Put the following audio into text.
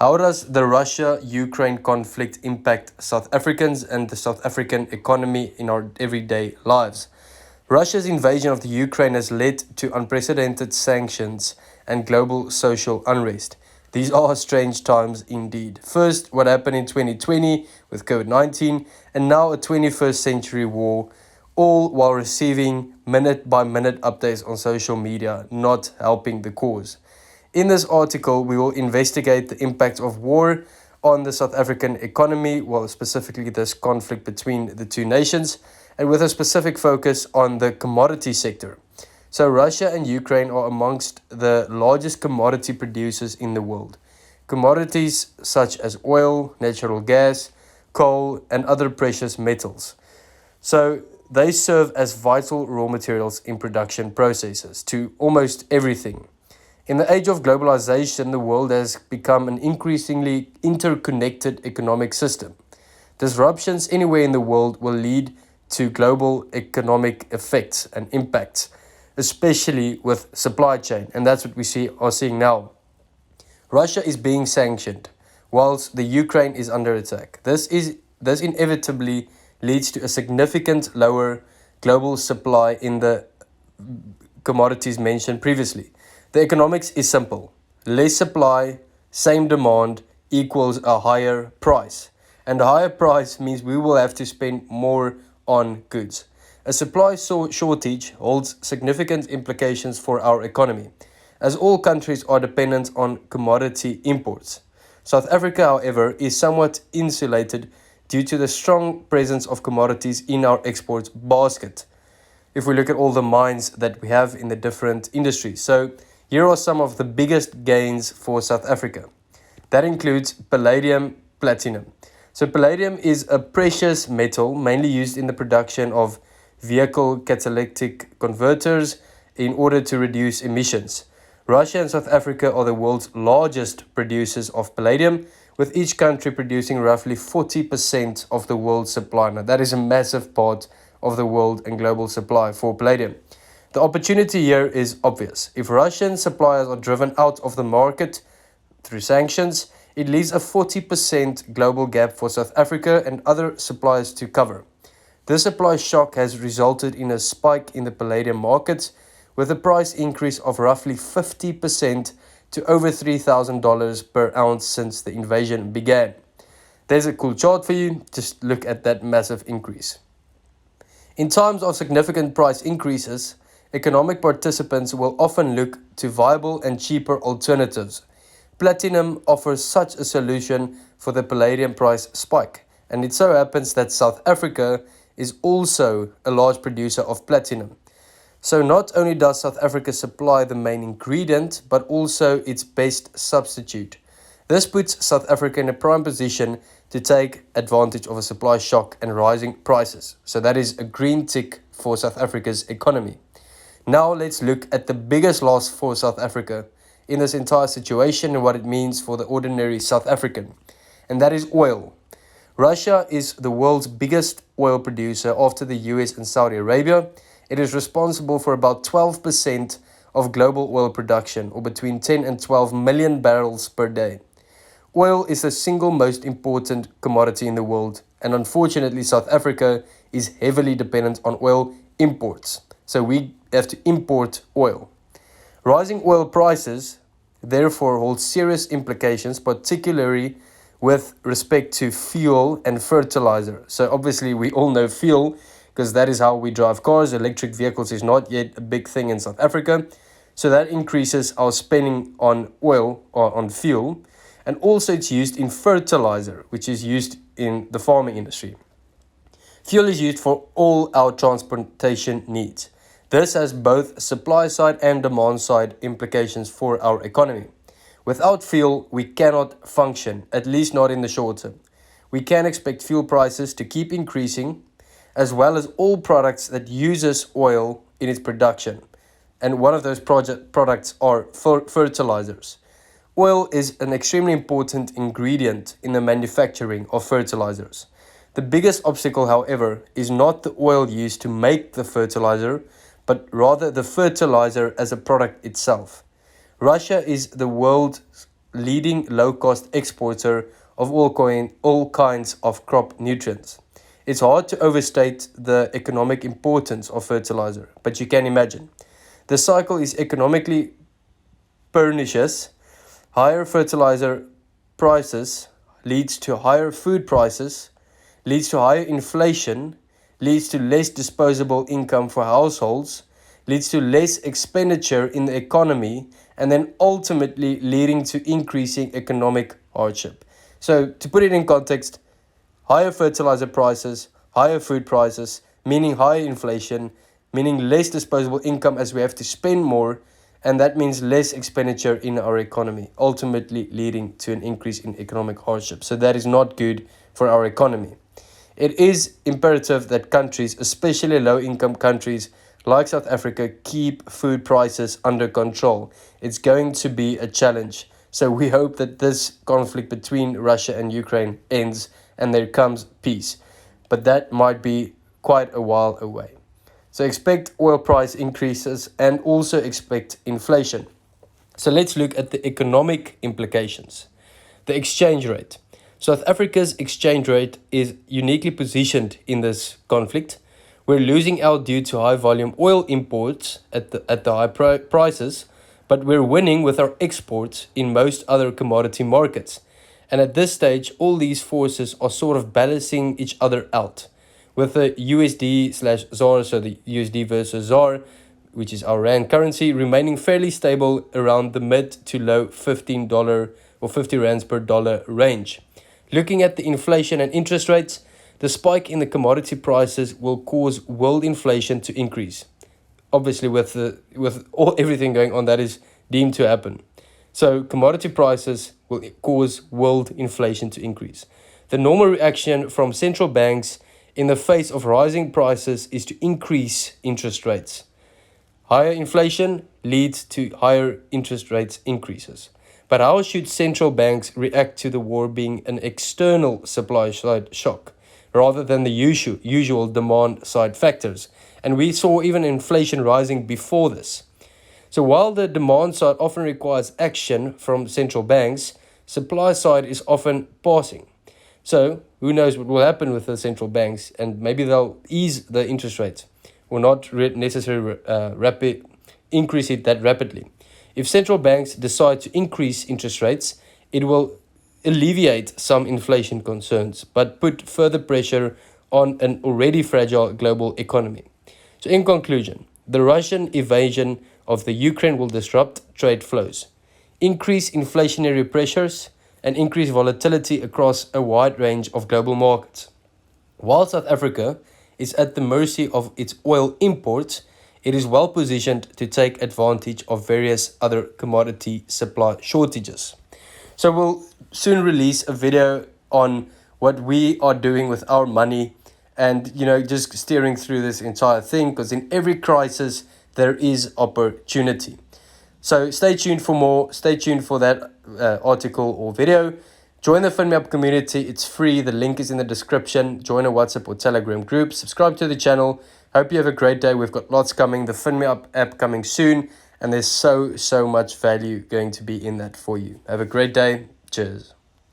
How does the Russia-Ukraine conflict impact South Africans and the South African economy in our everyday lives? Russia's invasion of the Ukraine has led to unprecedented sanctions and global social unrest. These are strange times indeed. First, what happened in 2020 with COVID-19, and now a 21st century war, all while receiving minute-by-minute updates on social media, not helping the cause. In this article, we will investigate the impact of war on the South African economy, well, specifically this conflict between the two nations, and with a specific focus on the commodity sector. So Russia and Ukraine are amongst the largest commodity producers in the world. Commodities such as oil, natural gas, coal, and other precious metals. So they serve as vital raw materials in production processes to almost everything. In the age of globalization, the world has become an increasingly interconnected economic system. Disruptions anywhere in the world will lead to global economic effects and impacts, especially with supply chain, and that's what we are seeing now. Russia is being sanctioned, whilst the Ukraine is under attack. This inevitably leads to a significant lower global supply in the commodities mentioned previously. The economics is simple. Less supply, same demand equals a higher price. And a higher price means we will have to spend more on goods. A supply shortage holds significant implications for our economy, as all countries are dependent on commodity imports. South Africa, however, is somewhat insulated due to the strong presence of commodities in our exports basket. If we look at all the mines that we have in the different industries. So here are some of the biggest gains for South Africa. That includes palladium, platinum. So palladium is a precious metal mainly used in the production of vehicle catalytic converters in order to reduce emissions. Russia and South Africa are the world's largest producers of palladium, with each country producing roughly 40% of the world's supply. Now that is a massive part of the world and global supply for palladium. The opportunity here is obvious. If Russian suppliers are driven out of the market through sanctions, it leaves a 40% global gap for South Africa and other suppliers to cover. This supply shock has resulted in a spike in the palladium market, with a price increase of roughly 50% to over $3,000 per ounce since the invasion began. There's a cool chart for you. Just look at that massive increase. In times of significant price increases, economic participants will often look to viable and cheaper alternatives. Platinum offers such a solution for the palladium price spike, and it so happens that South Africa is also a large producer of platinum. So not only does South Africa supply the main ingredient, but also its best substitute. This puts South Africa in a prime position to take advantage of a supply shock and rising prices. So that is a green tick for South Africa's economy. Now let's look at the biggest loss for South Africa in this entire situation and what it means for the ordinary South African. And that is oil. Russia is the world's biggest oil producer after the US and Saudi Arabia. It is responsible for about 12% of global oil production, or between 10 and 12 million barrels per day. Oil is the single most important commodity in the world, and unfortunately South Africa is heavily dependent on oil imports. So we have to import oil. Rising oil prices therefore hold serious implications, particularly with respect to fuel and fertilizer. So obviously we all know fuel, because that is how we drive cars. Electric vehicles is not yet a big thing in South Africa. So that increases our spending on oil or on fuel. And also it's used in fertilizer, which is used in the farming industry. Fuel is used for all our transportation needs. This has both supply side and demand side implications for our economy. Without fuel, we cannot function, at least not in the short term. We can expect fuel prices to keep increasing, as well as all products that uses oil in its production. And one of those products are fertilizers. Oil is an extremely important ingredient in the manufacturing of fertilizers. The biggest obstacle, however, is not the oil used to make the fertilizer, but rather the fertilizer as a product itself. Russia is the world's leading low-cost exporter of all kinds of crop nutrients. It's hard to overstate the economic importance of fertilizer, but you can imagine. The cycle is economically pernicious. Higher fertilizer prices leads to higher food prices, leads to higher inflation, leads to less disposable income for households, leads to less expenditure in the economy, and then ultimately leading to increasing economic hardship. So, to put it in context, higher fertilizer prices, higher food prices, meaning higher inflation, meaning less disposable income as we have to spend more, and that means less expenditure in our economy, ultimately leading to an increase in economic hardship. So that is not good for our economy. It is imperative that countries, especially low-income countries like South Africa, keep food prices under control. It's going to be a challenge. So we hope that this conflict between Russia and Ukraine ends and there comes peace. But that might be quite a while away. So expect oil price increases and also expect inflation. So let's look at the economic implications. The exchange rate. South Africa's exchange rate is uniquely positioned in this conflict. We're losing out due to high volume oil imports at the high prices, but we're winning with our exports in most other commodity markets. And at this stage, all these forces are sort of balancing each other out. With the USD/ZAR, so the USD versus ZAR, which is our rand currency, remaining fairly stable around the mid to low $15 or 50 rands per dollar range. Looking at the inflation and interest rates, the spike in the commodity prices will cause world inflation to increase. Obviously, with everything going on, that is deemed to happen. So commodity prices will cause world inflation to increase. The normal reaction from central banks in the face of rising prices is to increase interest rates. Higher inflation leads to higher interest rates increases. But how should central banks react to the war being an external supply side shock rather than the usual demand side factors? And we saw even inflation rising before this. So while the demand side often requires action from central banks, supply side is often passing. So who knows what will happen with the central banks, and maybe they'll ease the interest rates or not necessarily increase it that rapidly. If central banks decide to increase interest rates, it will alleviate some inflation concerns, but put further pressure on an already fragile global economy. So in conclusion, the Russian invasion of the Ukraine will disrupt trade flows, increase inflationary pressures, and increase volatility across a wide range of global markets. While South Africa is at the mercy of its oil imports, it is well positioned to take advantage of various other commodity supply shortages. So we'll soon release a video on what we are doing with our money and, just steering through this entire thing, because in every crisis there is opportunity. So stay tuned for more. Stay tuned for that article or video. Join the FinMeUp community. It's free. The link is in the description. Join a WhatsApp or Telegram group. Subscribe to the channel. Hope you have a great day. We've got lots coming. The FinMeUp app coming soon. And there's so much value going to be in that for you. Have a great day. Cheers.